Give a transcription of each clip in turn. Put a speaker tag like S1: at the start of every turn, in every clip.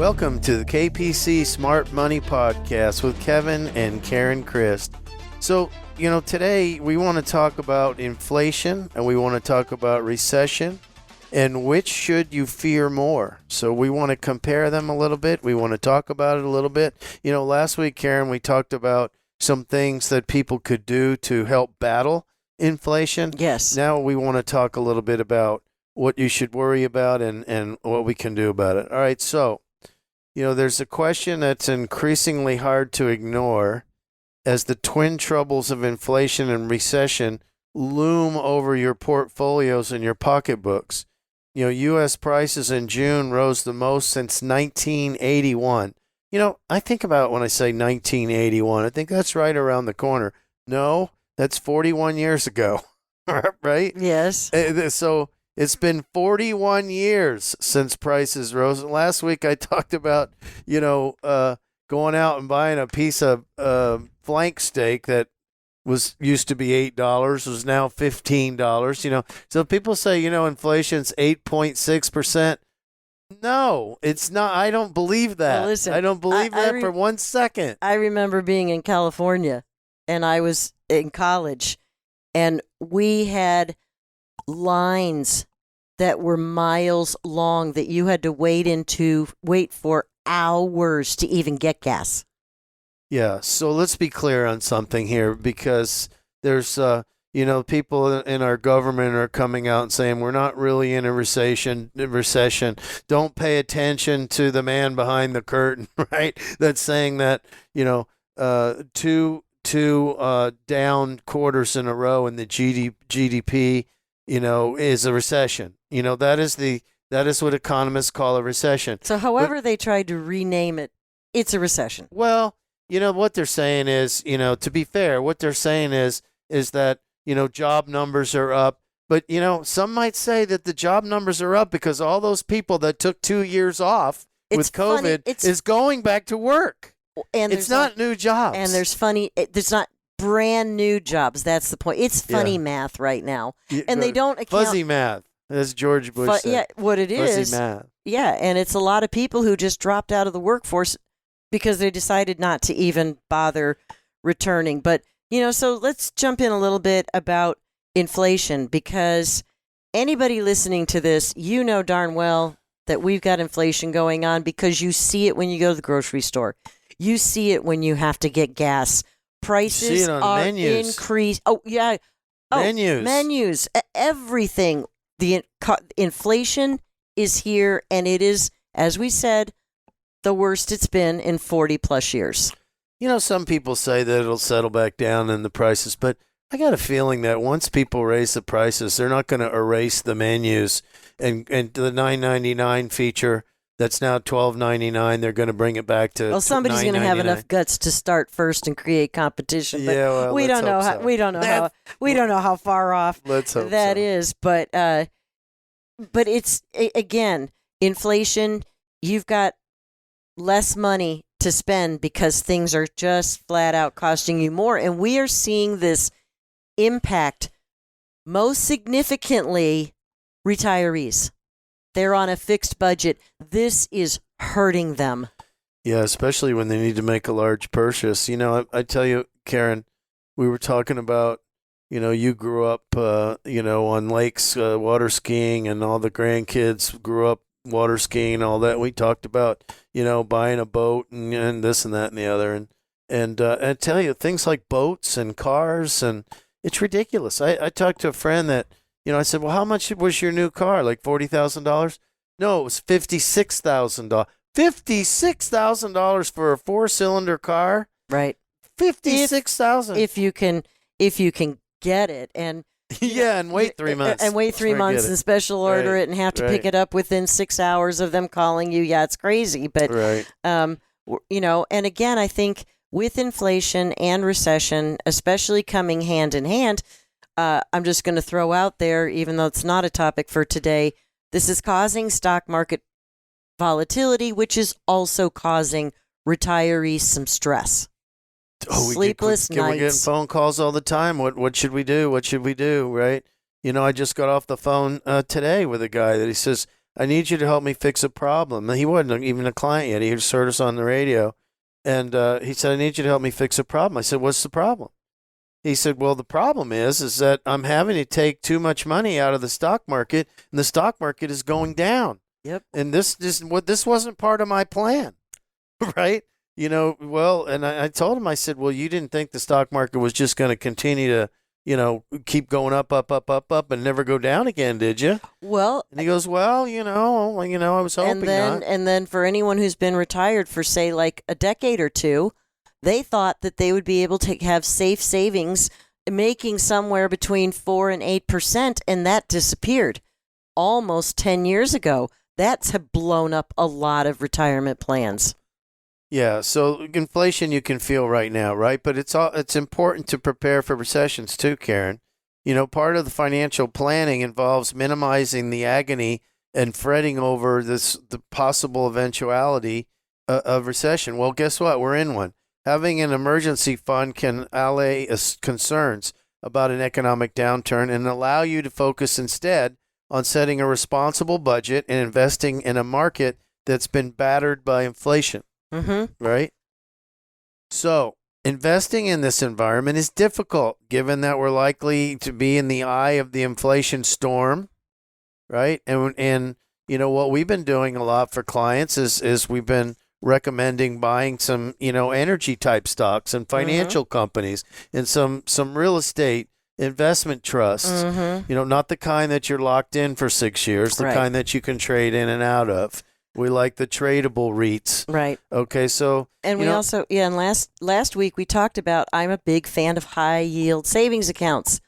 S1: Welcome to the KPC Smart Money Podcast with Kevin and Karen Christ. So, today we want to talk about inflation and we want to talk about recession and which should you fear more. So we want to compare them a little bit. We want to talk about it a little bit. Last week, Karen, we talked about some things that people could do to help battle inflation.
S2: Yes.
S1: Now we want to talk a little bit about what you should worry about and what we can do about it. All right, so there's a question that's increasingly hard to ignore as the twin troubles of inflation and recession loom over your portfolios and your pocketbooks. U.S. prices in June rose the most since 1981. I think about when I say 1981, I think that's right around the corner. No, that's 41 years ago, right?
S2: Yes.
S1: So it's been 41 years since prices rose. Last week I talked about, going out and buying a piece of flank steak that used to be $8, was now $15. So people say, inflation's 8.6%. No, it's not. I don't believe that.
S2: Well, listen,
S1: I don't believe that for 1 second.
S2: I remember being in California, and I was in college, and we had lines that were miles long that you had to wait for hours to even get gas.
S1: Yeah, so let's be clear on something here, because there's people in our government are coming out and saying we're not really in a recession. Don't pay attention to the man behind the curtain, right? That's saying that, two down quarters in a row in the GDP, is a recession. That is what economists call a recession.
S2: So however they tried to rename it, it's a recession.
S1: Well, what they're saying is, to be fair, what they're saying is that, job numbers are up. But, some might say that the job numbers are up because all those people that took 2 years off with COVID is going back to work.
S2: And
S1: it's not new jobs.
S2: And there's not brand new jobs. That's the point. It's funny math right now. And they don't account.
S1: Fuzzy math, as George Bush said.
S2: Yeah, what it is.
S1: Fuzzy math.
S2: Yeah, and it's a lot of people who just dropped out of the workforce because they decided not to even bother returning. But, so let's jump in a little bit about inflation, because anybody listening to this, darn well that we've got inflation going on, because you see it when you go to the grocery store. You see it when you have to get gas. Prices are increased. Oh, yeah. Menus. Everything. The inflation is here, and it is, as we said, the worst it's been in 40 plus years.
S1: Some people say that it'll settle back down in the prices, but I got a feeling that once people raise the prices, they're not going to erase the menus and the $9.99 feature that's now $12.99. They're going to bring it back to.
S2: Well, somebody's going to have enough guts to start first and create competition. But we don't know how. We don't know how far off that is. But it's again, inflation. You've got less money to spend because things are just flat out costing you more. And we are seeing this impact most significantly retirees. They're on a fixed budget. This is hurting them.
S1: Yeah, especially when they need to make a large purchase. I tell you, Karen, we were talking about, you grew up, on lakes, water skiing, and all the grandkids grew up water skiing, all that. We talked about, buying a boat and this and that and the other. And I tell you, things like boats and cars, and it's ridiculous. I talked to a friend that, I said, well, how much was your new car? Like $40,000? No, it was $56,000. $56,000 for a 4-cylinder car?
S2: Right.
S1: $56,000.
S2: If you can get it. And
S1: yeah, and wait 3 months.
S2: And wait 3 months and special order it and have to pick it up within 6 hours of them calling you. Yeah, it's crazy. But, and again, I think with inflation and recession, especially coming hand in hand, I'm just going to throw out there, even though it's not a topic for today, this is causing stock market volatility, which is also causing retirees some stress. Sleepless nights.
S1: We're getting phone calls all the time. What should we do? What should we do? Right? I just got off the phone today with a guy that he says, I need you to help me fix a problem. And he wasn't even a client yet. He just heard us on the radio. And he said, I need you to help me fix a problem. I said, what's the problem? He said, well, the problem is that I'm having to take too much money out of the stock market, and the stock market is going down.
S2: Yep.
S1: And this wasn't part of my plan, right? Well, and I told him, I said, well, you didn't think the stock market was just going to continue to, keep going up, up, up, up, up, and never go down again, did you?
S2: Well,
S1: and he goes, well, I was hoping not.
S2: And then for anyone who's been retired for, say, like a decade or two, they thought that they would be able to have safe savings making somewhere between 4 and 8%, and that disappeared almost 10 years ago. That's blown up a lot of retirement plans.
S1: Yeah, so inflation you can feel right now, right? But it's important to prepare for recessions too, Karen. Part of the financial planning involves minimizing the agony and fretting over the possible eventuality of recession. Well, guess what? We're in one. Having an emergency fund can allay concerns about an economic downturn and allow you to focus instead on setting a responsible budget and investing in a market that's been battered by inflation.
S2: Mm-hmm.
S1: Right? So, investing in this environment is difficult given that we're likely to be in the eye of the inflation storm, right? And what we've been doing a lot for clients is we've been recommending buying some, energy type stocks and financial companies and some real estate investment trusts, not the kind that you're locked in for 6 years, the kind that you can trade in and out of. We like the tradable REITs.
S2: Right.
S1: Okay, so
S2: and we also and last week we talked about I'm a big fan of high yield savings accounts.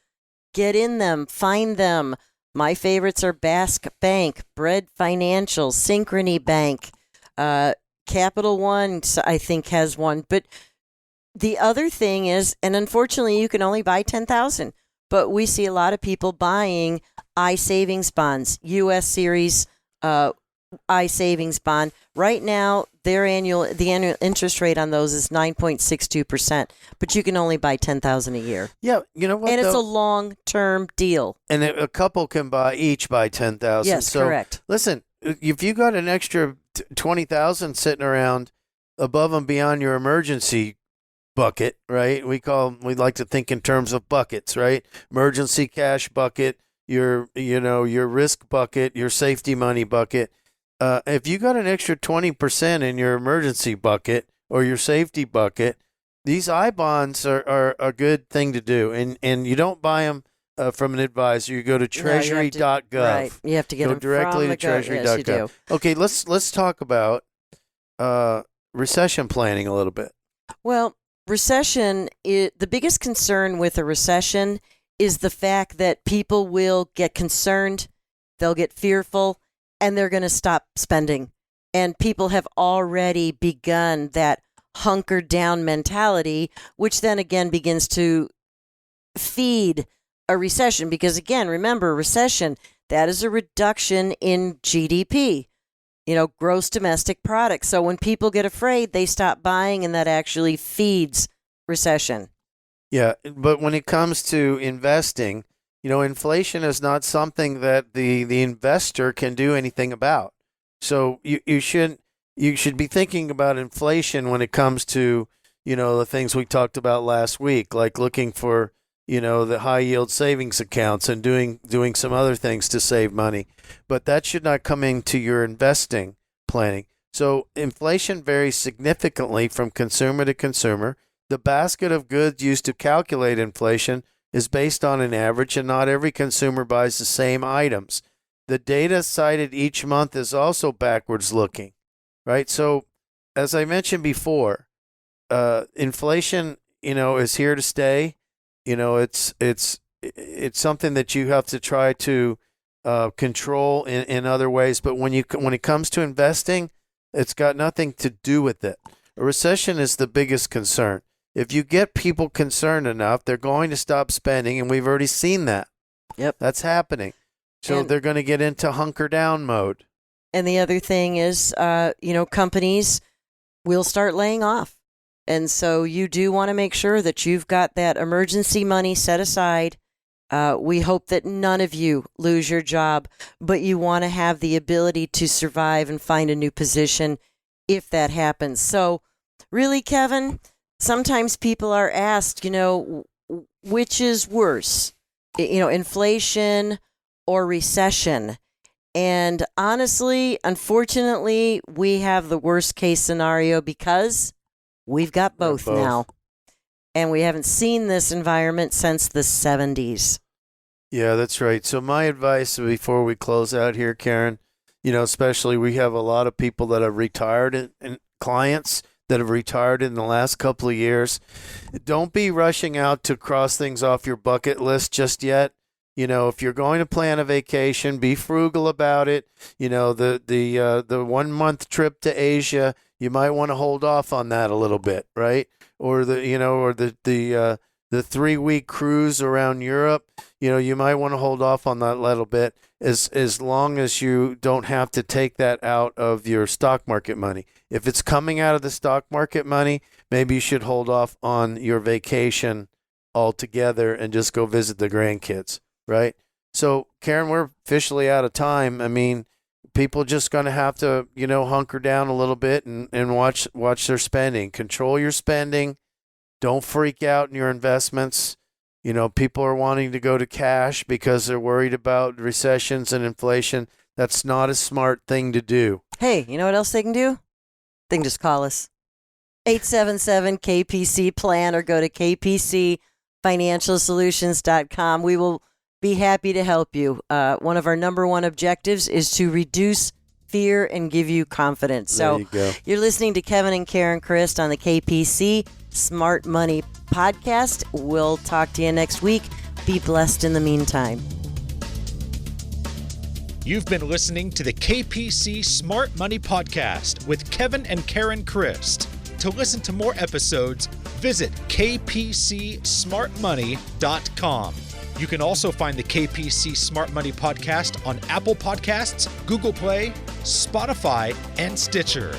S2: Get in them, find them. My favorites are Basque Bank, Bread Financial, Synchrony Bank, Capital One, I think, has one. But the other thing is, and unfortunately, you can only buy 10,000. But we see a lot of people buying iSavings bonds, U.S. Series iSavings bond. Right now, the annual interest rate on those is 9.62%. But you can only buy 10,000 a year.
S1: Yeah, you know what?
S2: And it's a long-term deal.
S1: And a couple can buy 10,000.
S2: Yes,
S1: so,
S2: correct.
S1: Listen, if you got an extra 20,000 sitting around above and beyond your emergency bucket, right? We like to think in terms of buckets, right? Emergency cash bucket, your risk bucket, your safety money bucket. If you got an extra 20% in your emergency bucket or your safety bucket, these I-bonds are a good thing to do. And you don't buy them from an advisor. You go to treasury.gov.
S2: Right. You have to get them
S1: directly to treasury.gov.
S2: Yes,
S1: Okay, let's talk about recession planning a little bit.
S2: Well, recession, the biggest concern with a recession is the fact that people will get concerned, they'll get fearful, and they're going to stop spending. And people have already begun that hunkered down mentality, which then again begins to feed a recession. Because again, remember, recession, that is a reduction in GDP, gross domestic product. So when people get afraid, they stop buying, and that actually feeds recession.
S1: Yeah, but when it comes to investing, inflation is not something that the investor can do anything about. So you should be thinking about inflation when it comes to, the things we talked about last week, like looking for, the high yield savings accounts and doing some other things to save money. But that should not come into your investing planning. So inflation varies significantly from consumer to consumer. The basket of goods used to calculate inflation is based on an average, and not every consumer buys the same items. The data cited each month is also backwards looking, right? So, as I mentioned before, inflation, is here to stay. It's something that you have to try to control in other ways. But when it comes to investing, it's got nothing to do with it. A recession is the biggest concern. If you get people concerned enough, they're going to stop spending, and we've already seen that.
S2: Yep.
S1: That's happening. So they're going to get into hunker down mode.
S2: And the other thing is, companies will start laying off. And so you do want to make sure that you've got that emergency money set aside We hope that none of you lose your job, but you want to have the ability to survive and find a new position if that happens. So, really, Kevin, sometimes people are asked, which is worse, inflation or recession? And honestly, unfortunately, we have the worst case scenario because we've got both now. And we haven't seen this environment since the 70s.
S1: Yeah, that's right. So my advice before we close out here, Karen, especially we have a lot of people that have retired and clients that have retired in the last couple of years. Don't be rushing out to cross things off your bucket list just yet. If you're going to plan a vacation, be frugal about it. The 1 month trip to Asia, you might want to hold off on that a little bit, right? Or the 3-week cruise around Europe, you might want to hold off on that a little bit as long as you don't have to take that out of your stock market money. If it's coming out of the stock market money, maybe you should hold off on your vacation altogether and just go visit the grandkids, right? So, Karen, we're officially out of time. I mean, people just going to have to, hunker down a little bit and watch their spending. Control your spending. Don't freak out in your investments. People are wanting to go to cash because they're worried about recessions and inflation. That's not a smart thing to do.
S2: Hey, you know what else they can do? They can just call us. 877-KPC-PLAN or go to kpcfinancialsolutions.com. We will be happy to help you. One of our number one objectives is to reduce fear and give you confidence. So you're listening to Kevin and Karen Christ on the KPC Smart Money Podcast. We'll talk to you next week. Be blessed in the meantime.
S3: You've been listening to the KPC Smart Money Podcast with Kevin and Karen Christ. To listen to more episodes, visit kpcsmartmoney.com. You can also find the KPC Smart Money Podcast on Apple Podcasts, Google Play, Spotify, and Stitcher.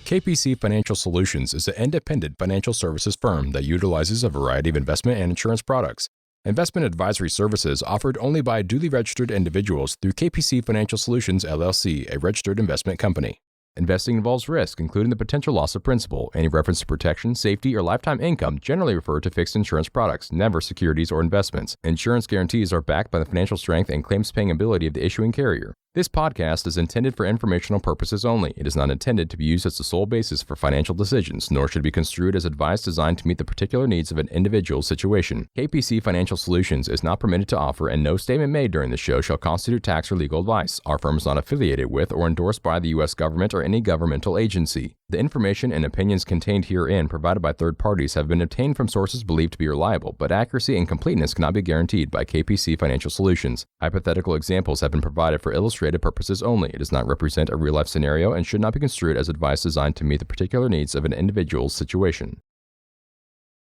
S4: KPC Financial Solutions is an independent financial services firm that utilizes a variety of investment and insurance products. Investment advisory services offered only by duly registered individuals through KPC Financial Solutions, LLC, a registered investment company. Investing involves risk, including the potential loss of principal. Any reference to protection, safety, or lifetime income generally refer to fixed insurance products, never securities or investments. Insurance guarantees are backed by the financial strength and claims-paying ability of the issuing carrier. This podcast is intended for informational purposes only. It is not intended to be used as the sole basis for financial decisions, nor should it be construed as advice designed to meet the particular needs of an individual situation. KPC Financial Solutions is not permitted to offer, and no statement made during the show shall constitute tax or legal advice. Our firm is not affiliated with or endorsed by the U.S. government or any governmental agency. The information and opinions contained herein provided by third parties have been obtained from sources believed to be reliable, but accuracy and completeness cannot be guaranteed by KPC Financial Solutions. Hypothetical examples have been provided for illustrative purposes only. It does not represent a real-life scenario and should not be construed as advice designed to meet the particular needs of an individual's situation.